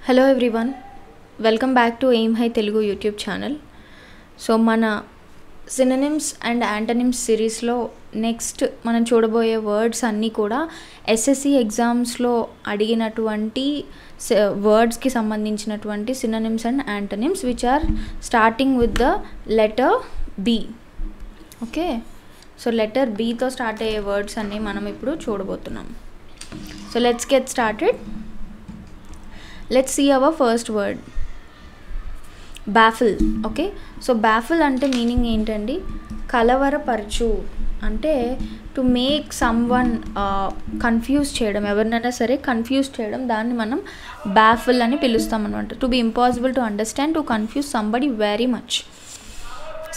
Hello everyone, welcome back to Aim High Telugu YouTube channel. So mana synonyms and antonyms series lo next మనం చూడబోయే words అన్నీ కూడా SSC exams లో అడిగినటువంటి words కి సంబంధించినటువంటి synonyms and antonyms which are starting with the letter B. Okay, so letter B తో start అయ్యే వర్డ్స్ అన్నీ మనం ఇప్పుడు చూడబోతున్నాం. So let's get started. Let's see our first word, baffle. Okay, so baffle ante meaning ఏంటండి, కలవరపరచు అంటే to make someone confuse చేయడం, ఎవరినైనా సరే కన్ఫ్యూజ్ చేయడం, దాన్ని మనం baffle అని పిలుస్తాం అనమాట. To be impossible to understand, to confuse somebody very much.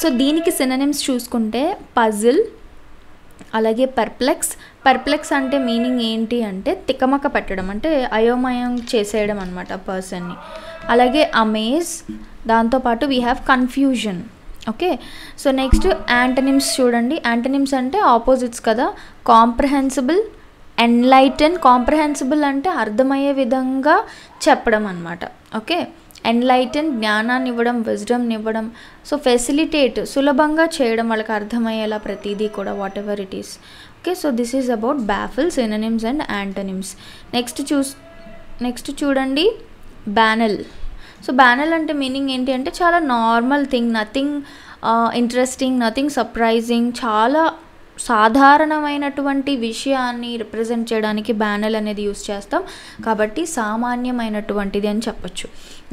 So దీనికి సినోనిమ్స్ చూసుకుంటే పజిల్, అలాగే పర్ప్లెక్స్ అంటే మీనింగ్ ఏంటి అంటే తికమక పెట్టడం, అంటే అయోమయం చేసేయడం అనమాట పర్సన్ని. అలాగే అమేజ్, దాంతోపాటు we have confusion. Okay, so next antonyms చూడండి. యాంటనిమ్స్ అంటే ఆపోజిట్స్ కదా. కాంప్రహెన్సిబుల్, ఎన్లైటన్. కాంప్రహెన్సిబుల్ అంటే అర్థమయ్యే విధంగా చెప్పడం అనమాట. ఓకే, ఎన్లైటన్ జ్ఞానాన్ని ఇవ్వడం, విజ్డమ్ని ఇవ్వడం. సో ఫెసిలిటేట్, సులభంగా చేయడం, వాళ్ళకి అర్థమయ్యేలా ప్రతిదీ కూడా, what ever it is. Okay, so this is about baffle, synonyms and antonyms. Next చూడండి బ్యానల్. సో బ్యానల్ అంటే మీనింగ్ ఏంటి అంటే చాలా normal thing, nothing interesting, nothing surprising, చాలా సాధారణమైనటువంటి విషయాన్ని రిప్రజెంట్ చేయడానికి బ్యానల్ అనేది యూస్ చేస్తాం. కాబట్టి సామాన్యమైనటువంటిది అని చెప్పచ్చు,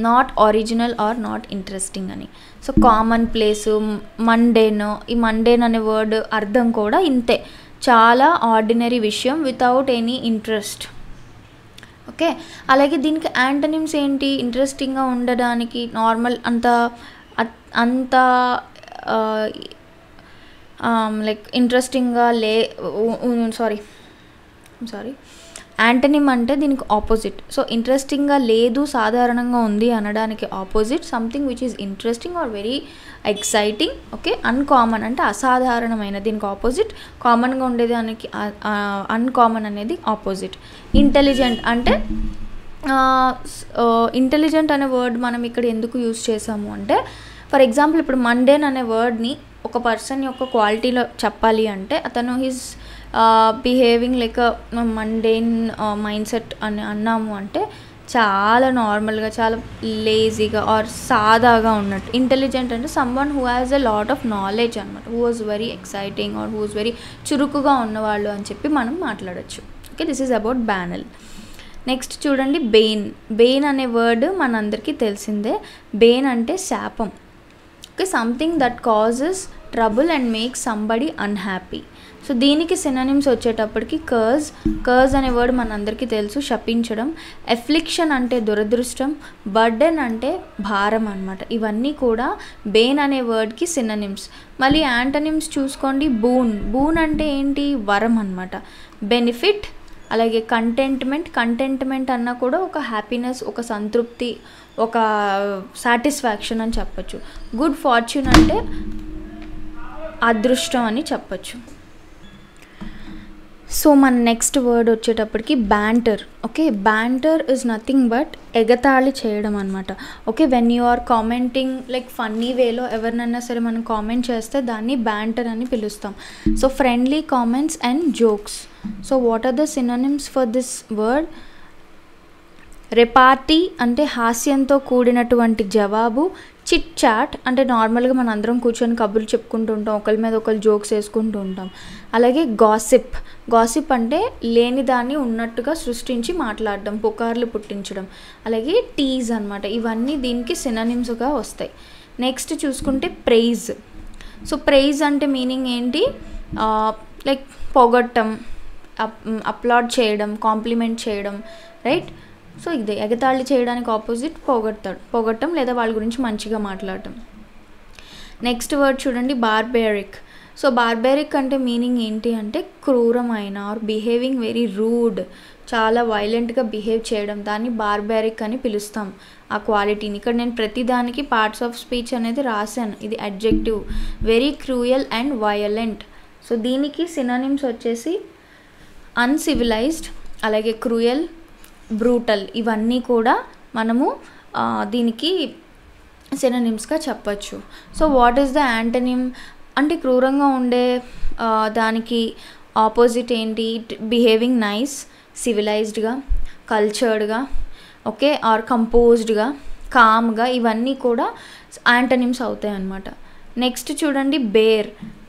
not original or not interesting అని. So commonplace, mundane. ఈ మండేన్ అనే వర్డ్ అర్థం కూడా ఇంతే, చాలా ఆర్డినరీ విషయం వితౌట్ ఎనీ ఇంట్రెస్ట్. ఓకే, అలాగే దీనికి యాంటనిమ్స్ ఏంటి, ఇంట్రెస్టింగ్గా ఉండడానికి, నార్మల్ అంత లైక్ ఇంట్రెస్టింగ్గా సారీ యాంటనిమ్ అంటే దీనికి ఆపోజిట్. సో ఇంట్రెస్టింగ్గా లేదు, సాధారణంగా ఉంది అనడానికి opposite something which is interesting or very exciting. Okay, uncommon అంటే అసాధారణమైన, దీనికి ఆపోజిట్. కామన్గా ఉండేదానికి అన్కామన్ అనేది ఆపోజిట్. ఇంటెలిజెంట్ అంటే ఇంటెలిజెంట్ అనే వర్డ్ మనం ఇక్కడ ఎందుకు యూస్ చేసాము అంటే, ఫర్ ఎగ్జాంపుల్ ఇప్పుడు మండేన్ అనే వర్డ్ని ఒక పర్సన్ యొక్క క్వాలిటీలో చెప్పాలి అంటే, అతను his behaving like mundane mind set అని అన్నాము అంటే చాలా నార్మల్గా, చాలా లేజీగా ఆర్ సాదాగా ఉన్నట్టు. ఇంటెలిజెంట్ అంటే someone who has a lot of knowledge అనమాట, who was very exciting or who was very చురుకుగా ఉన్నవాళ్ళు అని చెప్పి మనం మాట్లాడచ్చు. Okay, this is about banal. Next చూడండి బెయిన్ అనే వర్డ్ మనందరికీ తెలిసిందే. బెయిన్ అంటే శాపం. Okay, something that causes trouble and make somebody unhappy. So దీనికి సినోనిమ్స్ వచ్చేటప్పటికి కర్జ్ అనే వర్డ్ మనందరికీ తెలుసు, శపించడం. ఎఫ్లిక్షన్ అంటే దురదృష్టం. బర్డెన్ అంటే భారం అనమాట. ఇవన్నీ కూడా బెయిన్ అనే వర్డ్కి సినోనిమ్స్. మళ్ళీ యాంటనిమ్స్ చూసుకోండి. బూన్ అంటే ఏంటి, వరం అనమాట. బెనిఫిట్, అలాగే కంటెంట్మెంట్ అన్నా కూడా ఒక హ్యాపీనెస్, ఒక సంతృప్తి, ఒక సాటిస్ఫాక్షన్ అని చెప్పచ్చు. గుడ్ ఫార్చ్యూన్ అంటే అదృష్టం అని చెప్పచ్చు. సో మన నెక్స్ట్ వర్డ్ వచ్చేటప్పటికి banter. Okay, banter is nothing but ఎగతాళి చేయడం అనమాట. Okay, when you are commenting like funny వేలో ఎవరినైనా సరే మనం కామెంట్ చేస్తే దాన్ని బ్యాంటర్ అని పిలుస్తాం. So friendly comments and jokes. So what are the synonyms for this word? Repartee అంటే హాస్యంతో కూడినటువంటి జవాబు. చిట్ చాట్ అంటే నార్మల్గా మన అందరం కూర్చొని కబుర్లు చెప్పుకుంటూ ఉంటాం, ఒకరి మీద ఒకరు జోక్స్ వేసుకుంటూ ఉంటాం. అలాగే గాసిప్ అంటే లేని దాన్ని ఉన్నట్టుగా సృష్టించి మాట్లాడడం, పుకార్లు పుట్టించడం. అలాగే టీజ్ అనమాట. ఇవన్నీ దీనికి సినోనిమ్స్గా వస్తాయి. నెక్స్ట్ చూసుకుంటే ప్రైజ్. సో ప్రైజ్ అంటే మీనింగ్ ఏంటి, లైక్ పొగట్టం, అప్లాడ్ చేయడం, కాంప్లిమెంట్ చేయడం, రైట్. సో ఇదే ఎగతాళి చేయడానికి ఆపోజిట్ పొగట్టం లేదా వాళ్ళ గురించి మంచిగా మాట్లాడటం. నెక్స్ట్ వర్డ్ చూడండి బార్బెరిక్. సో బార్బెరిక్ అంటే మీనింగ్ ఏంటి అంటే క్రూరమైన ఆర్ బిహేవింగ్ వెరీ రూడ్, చాలా వైలెంట్గా బిహేవ్ చేయడం, దాన్ని బార్బెరిక్ అని పిలుస్తాం ఆ క్వాలిటీని. ఇక్కడ నేను ప్రతిదానికి పార్ట్స్ ఆఫ్ స్పీచ్ అనేది రాశాను. ఇది adjective. Very cruel and violent. So దీనికి సినోనిమ్స్ వచ్చేసి అన్సివిలైజ్డ్, అలాగే క్రూయల్, బ్రూటల్. ఇవన్నీ కూడా మనము దీనికి సినోనిమ్స్గా చెప్పచ్చు. So what is the antonym అంటే క్రూరంగా ఉండే దానికి ఆపోజిట్ ఏంటి? బిహేవింగ్ నైస్, సివిలైజ్డ్గా, కల్చర్డ్గా, ఓకే, ఆర్ కంపోజ్డ్గా, కామ్గా, ఇవన్నీ కూడా యాంటనిమ్స్ అవుతాయి అన్నమాట. నెక్స్ట్ చూడండి బేర్.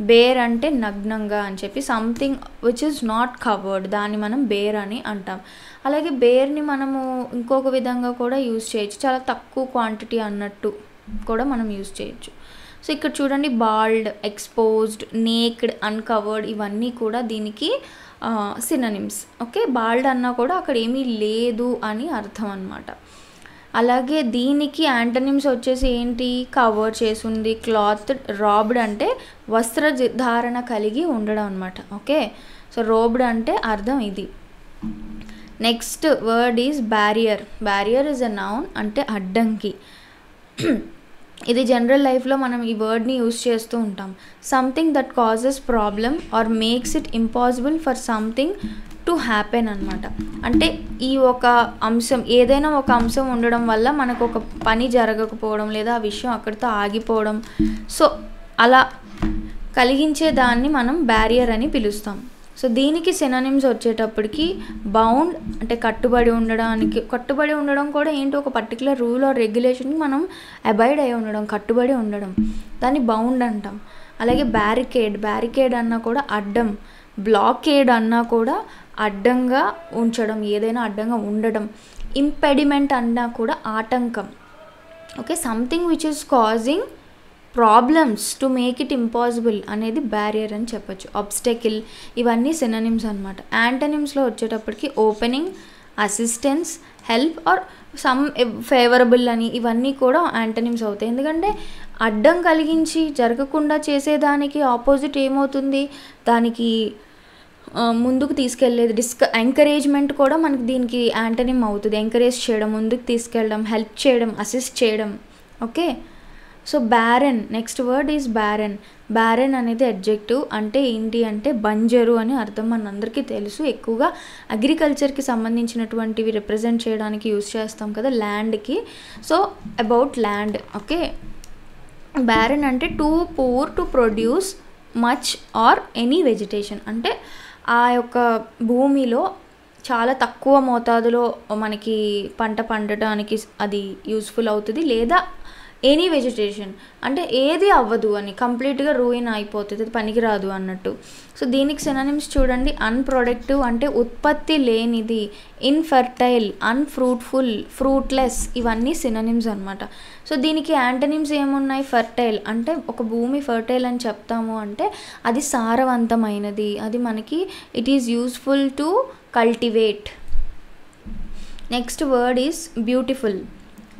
బేర్ అంటే నగ్నంగా అని చెప్పి, something which is not covered, దాన్ని మనం బేర్ అని అంటాం. అలాగే బేర్ని మనము ఇంకొక విధంగా కూడా యూజ్ చేయొచ్చు, చాలా తక్కువ క్వాంటిటీ అన్నట్టు కూడా మనం యూజ్ చేయొచ్చు. సో ఇక్కడ చూడండి బాల్డ్, ఎక్స్పోజ్డ్, నేక్డ్, అన్కవర్డ్, ఇవన్నీ కూడా దీనికి సినోనిమ్స్. ఓకే, బాల్డ్ అన్నా కూడా అక్కడ ఏమీ లేదు అని అర్థం అన్నమాట. అలాగే దీనికి యాంటనిమ్స్ వచ్చేసి ఏంటి? కవర్ చేసుంది, క్లాత్, రాబ్డ్ అంటే వస్త్రధారణ కలిగి ఉండడం అనమాట. ఓకే, సో రోబ్డ్ అంటే అర్థం ఇది. Next word is barrier. Barrier is a noun, అంటే అడ్డంకి. ఇది జనరల్ లైఫ్లో మనం ఈ వర్డ్ని యూజ్ చేస్తూ ఉంటాం. Something that causes problem or makes it impossible for something to happen అనమాట. అంటే ఈ ఒక అంశం, ఏదైనా ఒక అంశం ఉండడం వల్ల మనకు ఒక పని జరగకపోవడం లేదా ఆ విషయం అక్కడితో ఆగిపోవడం, సో అలా కలిగించే దాన్ని మనం బ్యారియర్ అని పిలుస్తాం. సో దీనికి సినోనిమ్స్ వచ్చేటప్పటికి బౌండ్ అంటే కట్టుబడి ఉండడం కూడా ఏంటి? ఒక పర్టికులర్ రూల్ ఆర్ రెగ్యులేషన్కి మనం అబైడ్ అయి ఉండడం, కట్టుబడి ఉండడం, దాన్ని బౌండ్ అంటాం. అలాగే బ్యారికేడ్ అన్నా కూడా అడ్డం, బ్లాకేడ్ అన్నా కూడా అడ్డంగా ఉంచడం, ఏదైనా అడ్డంగా ఉండడం. ఇంపెడిమెంట్ అన్నా కూడా ఆటంకం. Okay, something which is causing problems to make it impossible అనేది బ్యారియర్ అని చెప్పచ్చు. ఆబ్స్టెకిల్, ఇవన్నీ సినోనిమ్స్ అనమాట. యాంటనిమ్స్లో వచ్చేటప్పటికి opening, assistance, help or some favourable అని, ఇవన్నీ కూడా యాంటనిమ్స్ అవుతాయి. ఎందుకంటే అడ్డం కలిగించి జరగకుండా చేసేదానికి ఆపోజిట్ ఏమవుతుంది? దానికి ముందుకు తీసుకెళ్ళేది ఎంకరేజ్మెంట్ కూడా మనకి దీనికి యాంటనిమ్ అవుతుంది. ఎంకరేజ్ చేయడం, ముందుకు తీసుకెళ్ళడం, హెల్ప్ చేయడం, అసిస్ట్ చేయడం. Okay, so barren, next word is barren. Barren అనేది అడ్జెక్టివ్, అంటే ఏంటి అంటే బంజరు అని అర్థం. మనందరికీ తెలుసు, ఎక్కువగా అగ్రికల్చర్కి సంబంధించినటువంటివి రిప్రజెంట్ చేయడానికి యూజ్ చేస్తాం కదా ల్యాండ్కి. So about land. Okay, barren అంటే too poor to produce much or any vegetation, అంటే ఆ యొక్క భూమిలో చాలా తక్కువ మోతాదులో మనకి పంట పండడానికి అది యూస్ఫుల్ అవుతుంది, లేదా ఎనీ వెజిటేషన్ అంటే ఏది అవ్వదు అని, కంప్లీట్గా రూయిన్ అయిపోతుంది, అది పనికిరాదు అన్నట్టు. సో దీనికి సినోనిమ్స్ చూడండి. అన్ప్రొడక్టివ్ అంటే ఉత్పత్తి లేనిది, ఇన్ఫర్టైల్, అన్ఫ్రూట్ఫుల్, ఫ్రూట్లెస్, ఇవన్నీ సినోనిమ్స్ అనమాట. సో దీనికి యాంటనిమ్స్ ఏమున్నాయి? ఫర్టైల్ అంటే ఒక భూమి ఫర్టైల్ అని చెప్తాము అంటే అది సారవంతమైనది, అది మనకి it is useful to cultivate. Next word is beautiful.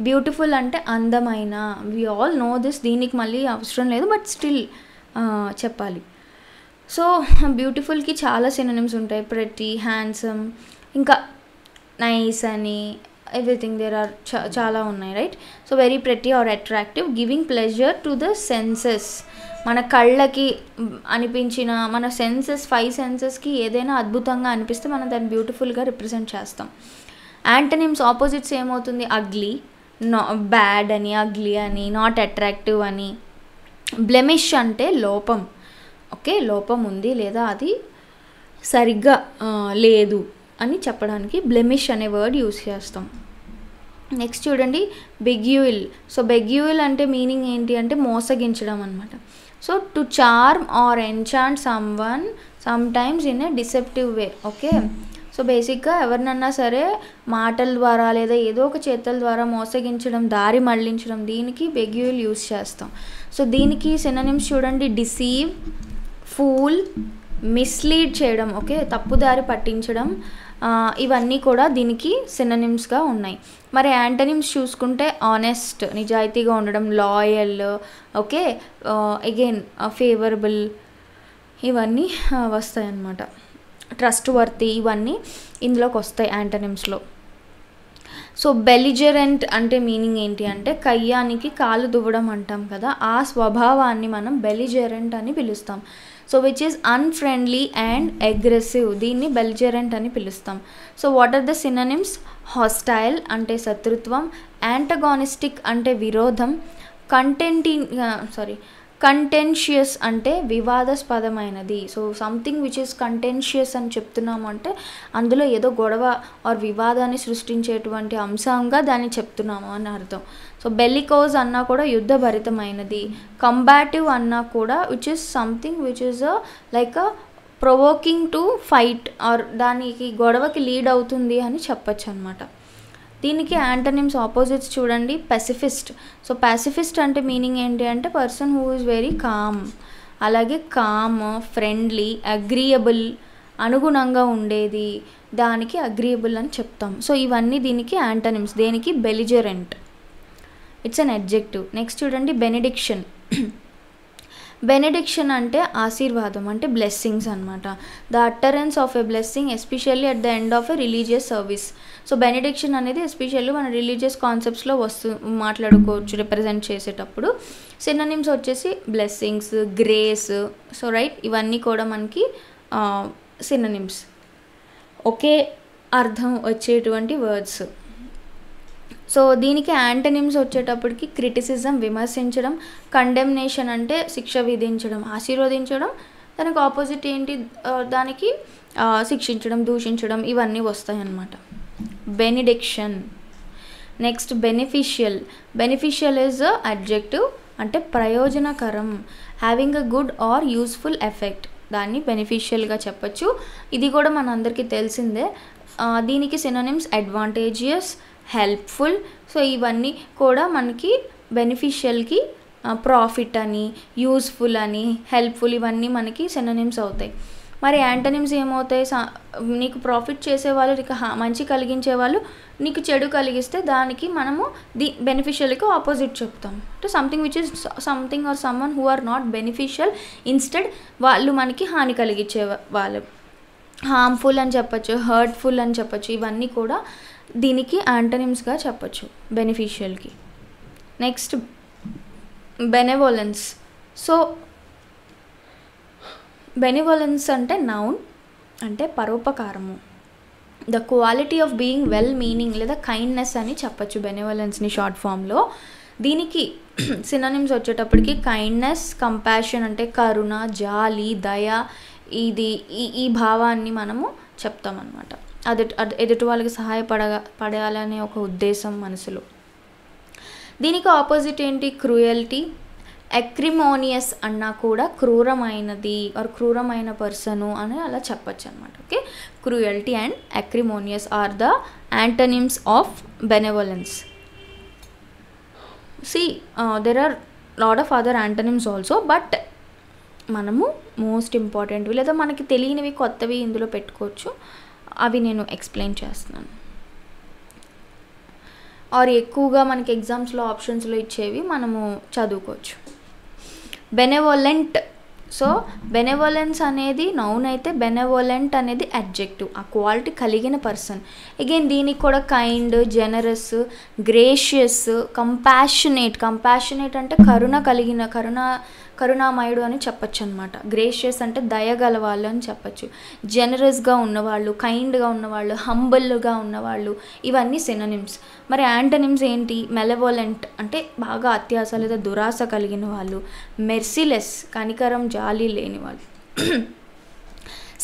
Beautiful అంటే అందమైన. వి ఆల్ నో దిస్, దీనికి మళ్ళీ అవసరం లేదు, బట్ స్టిల్ చెప్పాలి. సో బ్యూటిఫుల్కి చాలా సినోనిమ్స్ ఉంటాయి. ప్రెటీ, హ్యాండ్సమ్, ఇంకా నైస్ అని, ఎవ్రీథింగ్ దేర్ ఆర్ చాలా ఉన్నాయి, right? So very pretty or attractive, giving pleasure to the senses. మన కళ్ళకి అనిపించిన, మన సెన్సెస్, 5 సెన్సెస్కి ఏదైనా అద్భుతంగా అనిపిస్తే మనం దాన్ని బ్యూటిఫుల్గా రిప్రజెంట్ చేస్తాం. యాంటనిమ్స్ ఆపోజిట్స్ ఏమవుతుంది? అగ్లీ, బ్యాడ్ అని, అగ్లీ అని, నాట్ అట్రాక్టివ్ అని. బ్లెమిష్ అంటే లోపం. ఓకే, లోపం ఉంది లేదా అది సరిగ్గా లేదు అని చెప్పడానికి బ్లెమిష్ అనే వర్డ్ యూస్ చేస్తాం. నెక్స్ట్ చూడండి బెగ్యూయిల్. సో బెగ్యూయిల్ అంటే మీనింగ్ ఏంటి అంటే మోసగించడం అనమాట. So to charm or enchant someone sometimes in a deceptive way. Okay, so బేసిక్గా ఎవరినన్నా సరే మాటల ద్వారా లేదా ఏదో ఒక చేతల ద్వారా మోసగించడం, దారి మళ్లించడం, దీనికి బెగ్యూయిల్ యూస్ చేస్తాం. సో దీనికి సినోనిమ్స్ చూడండి. డిసీవ్, ఫూల్, మిస్లీడ్ చేయడం, ఓకే, తప్పుదారి పట్టించడం, ఇవన్నీ కూడా దీనికి సినోనిమ్స్గా ఉన్నాయి. మరి యాంటనిమ్స్ చూసుకుంటే ఆనెస్ట్, నిజాయితీగా ఉండడం, లాయల్, ఓకే, అగైన్ ఫేవరబుల్, ఇవన్నీ వస్తాయి అన్నమాట. ట్రస్ట్ వర్తీ, ఇవన్నీ ఇందులోకి వస్తాయి యాంటనిమ్స్లో. సో బెలిజరెంట్ అంటే మీనింగ్ ఏంటి అంటే కయ్యానికి కాలు దువ్వడం అంటాం కదా, ఆ స్వభావాన్ని మనం బెలిజరెంట్ అని పిలుస్తాం. So which is unfriendly and aggressive, దీన్ని బెలిజరెంట్ అని పిలుస్తాం. So what are the synonyms? Hostile అంటే శత్రుత్వం, యాంటగానిస్టిక్ అంటే విరోధం, కంటెన్షియస్ అంటే వివాదాస్పదమైనది. So something which is contentious అని చెప్తున్నాము అంటే అందులో ఏదో గొడవ ఆర్ వివాదాన్ని సృష్టించేటువంటి అంశంగా దాన్ని చెప్తున్నాము అని అర్థం. సో బెల్లికోజ్ అన్నా కూడా యుద్ధభరితమైనది, కంబాటివ్ అన్నా కూడా which is something which is like provoking to fight or దానికి గొడవకి లీడ్ అవుతుంది అని చెప్పచ్చు అనమాట. దీనికి యాంటనిమ్స్ ఆపోజిట్స్ చూడండి. పెసిఫిస్ట్. సో పాసిఫిస్ట్ అంటే మీనింగ్ ఏంటి అంటే person who is very calm. అలాగే కామ్, ఫ్రెండ్లీ, అగ్రియబుల్, అనుగుణంగా ఉండేది, దానికి అగ్రియబుల్ అని చెప్తాం. సో ఇవన్నీ దీనికి యాంటనిమ్స్. దేనికి? Belligerent. It's an adjective. Next చూడండి బెనెడిక్షన్. బెనెడిక్షన్ అంటే ఆశీర్వాదం, అంటే బ్లెస్సింగ్స్ అనమాట. The utterance of a blessing especially at the end of a religious service. So benediction అనేది ఎస్పెషల్లీ మన రిలీజియస్ కాన్సెప్ట్స్లో మాట్లాడుకోవచ్చు రిప్రజెంట్ చేసేటప్పుడు. సినోనిమ్స్ వచ్చేసి బ్లెస్సింగ్స్, గ్రేస్. సో రైట్, ఇవన్నీ కూడా మనకి సినోనిమ్స్, ఒకే అర్థం వచ్చేటువంటి వర్డ్స్. సో దీనికి యాంటనిమ్స్ వచ్చేటప్పటికి క్రిటిసిజం విమర్శించడం, కండెమ్నేషన్ అంటే శిక్ష విధించడం, ఆశీర్వదించడం, దానికి ఆపోజిట్ ఏంటి? దానికి శిక్షించడం, దూషించడం, ఇవన్నీ వస్తాయి అన్నమాట. Benediction. Next beneficial. Beneficial is adjective, అంటే ప్రయోజనకరం, having a good or useful effect, దాన్ని బెనిఫిషియల్గా చెప్పచ్చు. ఇది కూడా మనందరికీ తెలిసిందే. దీనికి సినోనిమ్స్ అడ్వాంటేజియస్, హెల్ప్ఫుల్. సో ఇవన్నీ కూడా మనకి బెనిఫిషియల్కి ప్రాఫిట్ అని, యూస్ఫుల్ అని, హెల్ప్ఫుల్, ఇవన్నీ మనకి సినోనిమ్స్ అవుతాయి. మరి యాంటనిమ్స్ ఏమవుతాయి? నీకు ప్రాఫిట్ చేసేవాళ్ళు, నీకు మంచి కలిగించే వాళ్ళు నీకు చెడు కలిగిస్తే దానికి మనము బెనిఫిషియల్కి ఆపోజిట్ చెప్తాం. అంటే something which is something or someone who are not beneficial, instead వాళ్ళు మనకి హాని కలిగించే వాళ్ళు, హార్మ్ఫుల్ అని చెప్పచ్చు, హర్ట్ఫుల్ అని చెప్పచ్చు. ఇవన్నీ కూడా దీనికి యాంటనిమ్స్గా చెప్పచ్చు బెనిఫిషియల్కి. నెక్స్ట్ బెనెవోలెన్స్. సో బెనివోలెన్స్ అంటే నౌన్, అంటే పరోపకారము, the quality of being well meaning లేదా కైండ్నెస్ అని చెప్పచ్చు బెనివోలెన్స్ని షార్ట్ ఫామ్లో. దీనికి సినోనిమ్స్ వచ్చేటప్పటికి కైండ్నెస్, కంపాషన్ అంటే కరుణ, జాలి, దయ, ఈ భావాన్ని మనము చెప్తామన్నమాట. ఎదుటి వాళ్ళకి పడాలనే ఒక ఉద్దేశం మనసులో. దీనికి ఆపోజిట్ ఏంటి? క్రూయల్టీ. అక్రిమోనియస్ అన్నా కూడా క్రూరమైనది ఆర్ క్రూరమైన పర్సను అని అలా చెప్పచ్చు అనమాట. Okay, cruelty and acrimonious are the antonyms of benevolence. There are lot of other antonyms also, but మనము మోస్ట్ ఇంపార్టెంట్వి లేదా మనకి తెలియనివి కొత్తవి ఇందులో పెట్టుకోవచ్చు. అవి నేను ఎక్స్ప్లెయిన్ చేస్తున్నాను. ఆర్ ఎక్కువగా మనకి ఎగ్జామ్స్లో ఆప్షన్స్లో ఇచ్చేవి మనము చదువుకోవచ్చు. బెనెవోలెంట్. సో బెనెవోలెన్స్ అనేది నౌన్ అయితే బెనెవోలెంట్ అనేది అడ్జెక్టివ్, ఆ క్వాలిటీ కలిగిన పర్సన్. అగైన్ దీనికి కూడా కైండ్, జనరస్, గ్రేషియస్, కంపాషనేట్ అంటే కరుణామయుడు అని చెప్పచ్చు అనమాట. గ్రేషియస్ అంటే దయగల వాళ్ళు అని చెప్పచ్చు. జనరస్గా ఉన్నవాళ్ళు, కైండ్గా ఉన్నవాళ్ళు, హంబుల్గా ఉన్నవాళ్ళు, ఇవన్నీ సినోనిమ్స్. మరి యాంటనిమ్స్ ఏంటి? మెలెవోలెంట్ అంటే బాగా అత్యాస లేదా దురాశ కలిగిన వాళ్ళు, మెర్సిలెస్ కనికరం, జాలి లేని వాళ్ళు,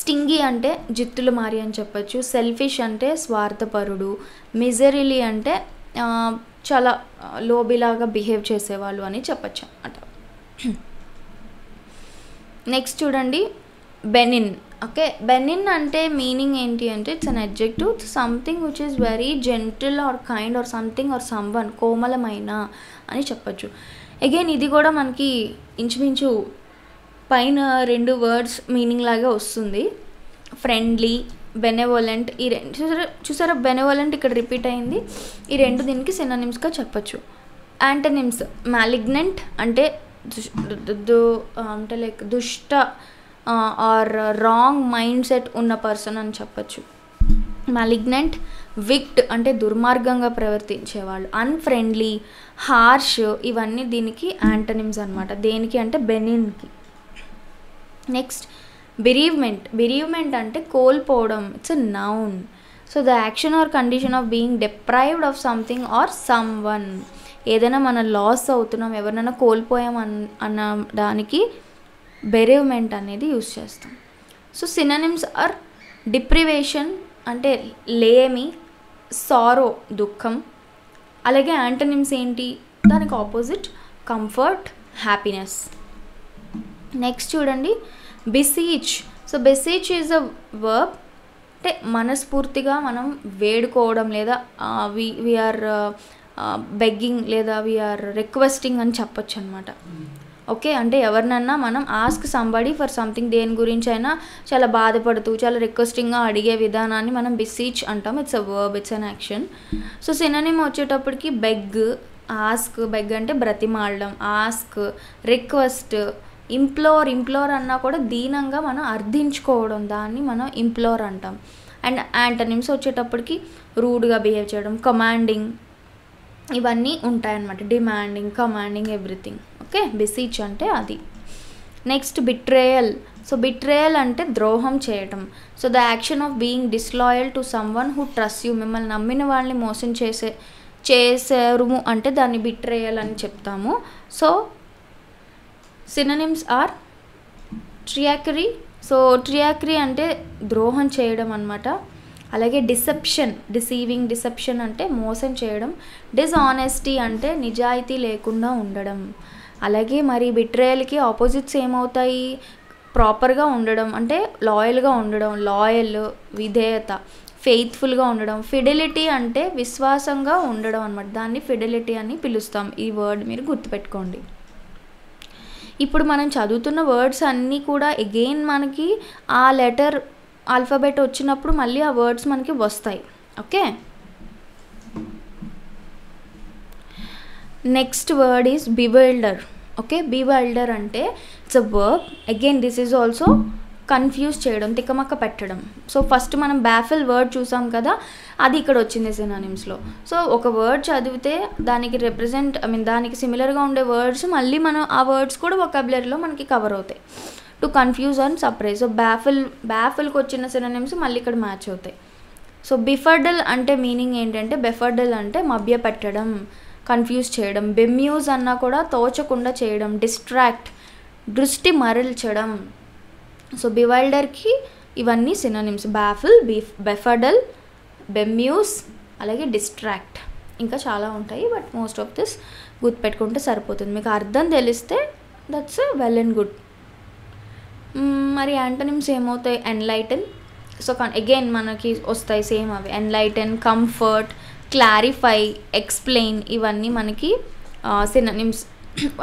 స్టింగి అంటే జిత్తులు మారి అని చెప్పచ్చు, సెల్ఫిష్ అంటే స్వార్థపరుడు, మిజరీలీ అంటే చాలా లోబిలాగా బిహేవ్ చేసేవాళ్ళు అని చెప్పచ్చు అన్నమాట. నెక్స్ట్ చూడండి బెనిన్. ఓకే, బెనిన్ అంటే మీనింగ్ ఏంటి అంటే it's an adjective, something which is very gentle or kind or something or someone, కోమలమైన అని చెప్పచ్చు. అగైన్ ఇది కూడా మనకి ఇంచుమించు పైన రెండు వర్డ్స్ మీనింగ్ లాగా వస్తుంది. ఫ్రెండ్లీ, బెనెవోలెంట్, ఈ రెండు చూసారా బెనెవోలెంట్ ఇక్కడ రిపీట్ అయింది. ఈ రెండు దీనికి సినోనిమ్స్గా చెప్పచ్చు. యాంటనిమ్స్ మాలిగ్నెంట్ అంటే అంటే లైక్ దుష్ట ఆర్ రాంగ్ మైండ్ సెట్ ఉన్న పర్సన్ అని చెప్పచ్చు. మాలిగ్నెంట్. విక్ట్ అంటే దుర్మార్గంగా ప్రవర్తించేవాళ్ళు. అన్ఫ్రెండ్లీ, హార్ష్, ఇవన్నీ దీనికి యాంటనిమ్స్ అనమాట. దేనికి అంటే బెనిన్కి. నెక్స్ట్ bereavement అంటే కోల్పోవడం, it's a noun. So the action or condition of being deprived of something or someone. ఏదైనా మనం లాస్ అవుతున్నాం, ఎవరినైనా కోల్పోయాం అన్న దానికి బెరీవ్మెంట్ అనేది యూస్ చేస్తాం. సో సినోనిమ్స్ ఆర్ డిప్రివేషన్ అంటే లేమి, సారో దుఃఖం. అలాగే యాంటోనిమ్స్ ఏంటి, దానికి ఆపోజిట్ కంఫర్ట్, హ్యాపీనెస్. నెక్స్ట్ చూడండి బెసీచ్. సో బెసీచ్ ఈజ్ అ వర్బ్, అంటే మనస్ఫూర్తిగా మనం వేడుకోవడం లేదా వీఆర్ బెగ్గింగ్ లేదా వీఆర్ రిక్వెస్టింగ్ అని చెప్పొచ్చు అనమాట. ఓకే, అంటే ఎవరినన్నా మనం ఆస్క్ సంబడి ఫర్ సంథింగ్, దేని గురించి అయినా చాలా బాధపడుతూ చాలా రిక్వెస్టింగ్గా అడిగే విధానాన్ని మనం బెసీచ్ అంటాం. It's a verb, it's an action. So synonym వచ్చేటప్పటికి బెగ్, ఆస్క్. బెగ్ అంటే బ్రతిమాడడం, ఆస్క్, రిక్వెస్ట్, ఇంప్లోర్ అన్నా కూడా దీనంగా మనం అర్థించుకోవడం, దాన్ని మనం ఇంప్లోర్ అంటాం. అండ్ యాంటోనిమ్స్ వచ్చేటప్పటికి రూడ్గా బిహేవ్ చేయడం, కమాండింగ్, ఇవన్నీ ఉంటాయన్నమాట. Demanding, commanding, everything. Okay, beseech అంటే అది. Next betrayal. సో బిట్రేయల్ అంటే ద్రోహం చేయటం. So the action of being disloyal to someone who trust you. మిమ్మల్ని నమ్మిన వాళ్ళని మోసం చేసారు అంటే దాన్ని బిట్రేయల్ అని చెప్తాము. So synonyms are treachery. So treachery అంటే ద్రోహం చేయడం అన్నమాట. అలాగే డిసెప్షన్, డిసెప్షన్ అంటే మోసం చేయడం. డిస్ఆనెస్టీ అంటే నిజాయితీ లేకుండా ఉండడం. అలాగే మరి బిట్రేయల్కి ఆపోజిట్స్ ఏమవుతాయి, ప్రాపర్గా ఉండడం అంటే లాయల్గా ఉండడం, లాయల్ విధేయత, ఫెయిత్ఫుల్గా ఉండడం. ఫిడెలిటీ అంటే విశ్వాసంగా ఉండడం అనమాట, దాన్ని ఫిడెలిటీ అని పిలుస్తాం. ఈ వర్డ్ మీరు గుర్తుపెట్టుకోండి. ఇప్పుడు మనం చదువుతున్న వర్డ్స్ అన్నీ కూడా అగైన్ మనకి ఆ లెటర్ ఆల్ఫాబెట్ వచ్చినప్పుడు మళ్ళీ ఆ వర్డ్స్ మనకి వస్తాయి. Okay, next word is bewilder. Okay, bewilder అంటే it's a verb. Again this is also confuse చేయడం, తికమక్క పెట్టడం. సో ఫస్ట్ మనం బ్యాఫిల్ వర్డ్ చూసాం కదా, అది ఇక్కడ వచ్చింది సినోనిమ్స్లో. సో ఒక వర్డ్ చదివితే దానికి దానికి సిమిలర్గా ఉండే వర్డ్స్ మళ్ళీ మనం ఆ వర్డ్స్ కూడా వొకాబులరీలో మనకి కవర్ అవుతాయి. To confuse and surprise. So బ్యాఫిల్కి వచ్చిన సినోనిమ్స్ మళ్ళీ ఇక్కడ మ్యాచ్ అవుతాయి. సో బిఫర్డల్ అంటే మీనింగ్ ఏంటంటే, బెఫర్డల్ అంటే మభ్య పెట్టడం, కన్ఫ్యూజ్ చేయడం. బెమ్యూజ్ అన్నా కూడా తోచకుండా చేయడం. డిస్ట్రాక్ట్, దృష్టి మరల్చడం. సో బివైల్డర్కి ఇవన్నీ సినోనిమ్స్, బ్యాఫిల్, బెఫర్డల్, బెమ్యూజ్, అలాగే డిస్ట్రాక్ట్. ఇంకా చాలా ఉంటాయి, బట్ మోస్ట్ ఆఫ్ దిస్ గుర్తుపెట్టుకుంటే సరిపోతుంది. మీకు అర్థం తెలిస్తే దట్స్ వెల్ అండ్ గుడ్. మరి యాంటోనిమ్స్ ఏమవుతాయి, ఎన్లైటన్. సో అగైన్ మనకి వస్తాయి సేమ్ అవి, ఎన్లైటన్, కంఫర్ట్, క్లారిఫై, ఎక్స్ప్లెయిన్, ఇవన్నీ మనకి సినోనిమ్స్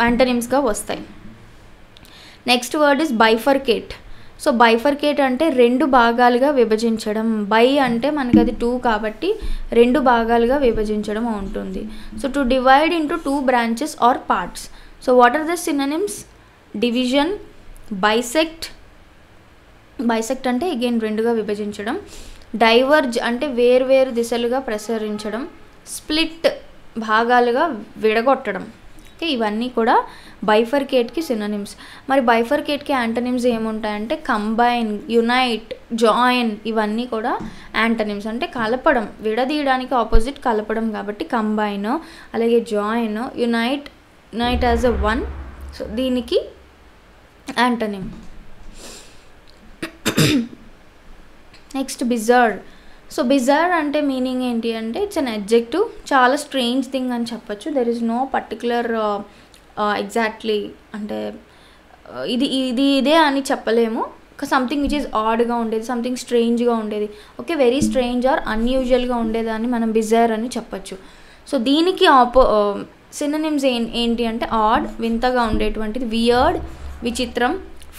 యాంటోనిమ్స్గా వస్తాయి. Next word is bifurcate. So bifurcate అంటే రెండు భాగాలుగా విభజించడం. బై అంటే మనకి అది 2 కాబట్టి రెండు భాగాలుగా విభజించడం ఉంటుంది. So to divide into 2 branches or parts. So what are the synonyms, division, bisect అంటే అగైన్ రెండుగా విభజించడం. డైవర్జ్ అంటే వేర్వేరు దిశలుగా ప్రసరించడం. స్ప్లిట్ భాగాలుగా విడగొట్టడం. ఓకే, ఇవన్నీ కూడా బైఫర్కేట్కి సినోనిమ్స్. మరి బైఫర్కేట్కి యాంటోనిమ్స్ ఏముంటాయంటే కంబైన్, యునైట్, జాయిన్, ఇవన్నీ కూడా యాంటోనిమ్స్. అంటే కలపడం, విడదీయడానికి ఆపోజిట్ కలపడం కాబట్టి కంబైన్, అలాగే join, unite as a one. So దీనికి antonym. Next bizarre. So bizarre అంటే మీనింగ్ ఏంటి అంటే ఇట్స్ అన్ అడ్జెక్టివ్, చాలా స్ట్రేంజ్ థింగ్ అని చెప్పచ్చు. There is no particular exactly అంటే ఇదే అని చెప్పలేము. సంథింగ్ విచ్ ఈజ్ ఆడ్గా ఉండేది, సంథింగ్ స్ట్రేంజ్గా ఉండేది. ఓకే, వెరీ స్ట్రేంజ్ ఆర్ అన్యూజువల్గా ఉండేదాన్ని మనం బిజార్ అని చెప్పచ్చు. సో దీనికి సినోనిమ్స్ ఏంటి అంటే ఆడ్, వింతగా ఉండేటువంటిది, వియర్డ్, విచిత్రం.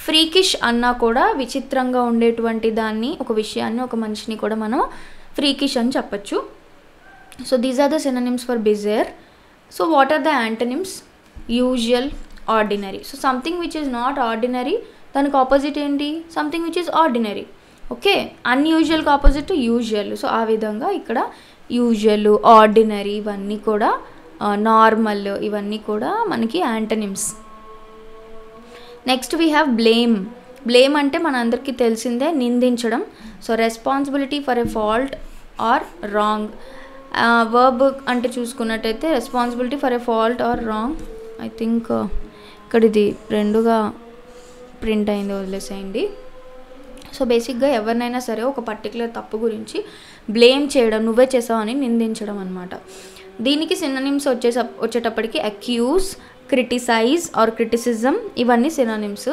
ఫ్రీకిష్ అన్నా కూడా విచిత్రంగా ఉండేటువంటి దాన్ని, ఒక విషయాన్ని, ఒక మనిషిని కూడా మనం ఫ్రీకిష్ అని చెప్పచ్చు. So these are the synonyms for bizarre. So what are the antonyms, usual, ordinary. So something which is not ordinary, దానికి ఆపోజిట్ ఏంటి, something which is ordinary. Okay, అన్యూజువల్కి ఆపోజిట్ యూజువల్. సో ఆ విధంగా ఇక్కడ యూజువల్, ఆర్డినరీ, ఇవన్నీ కూడా normal, ఇవన్నీ కూడా మనకి antonyms. Next we have blame. Blame అంటే మన అందరికీ తెలిసిందే, నిందించడం. So responsibility for a fault or wrong. Verb అంటే చూసుకున్నట్టయితే responsibility for a fault or wrong. I think ఇక్కడ ఇది రెండుగా ప్రింట్ అయింది, వదిలేసేయండి. సో బేసిక్గా ఎవరినైనా సరే ఒక పర్టికులర్ తప్పు గురించి బ్లేమ్ చేయడం, నువ్వే చేసావని నిందించడం అనమాట. దీనికి సినోనిమ్స్ వచ్చేటప్పటికి అక్యూజ్, క్రిటిసైజ్ ఆర్ క్రిటిసిజం, ఇవన్నీ సినోనిమ్స్.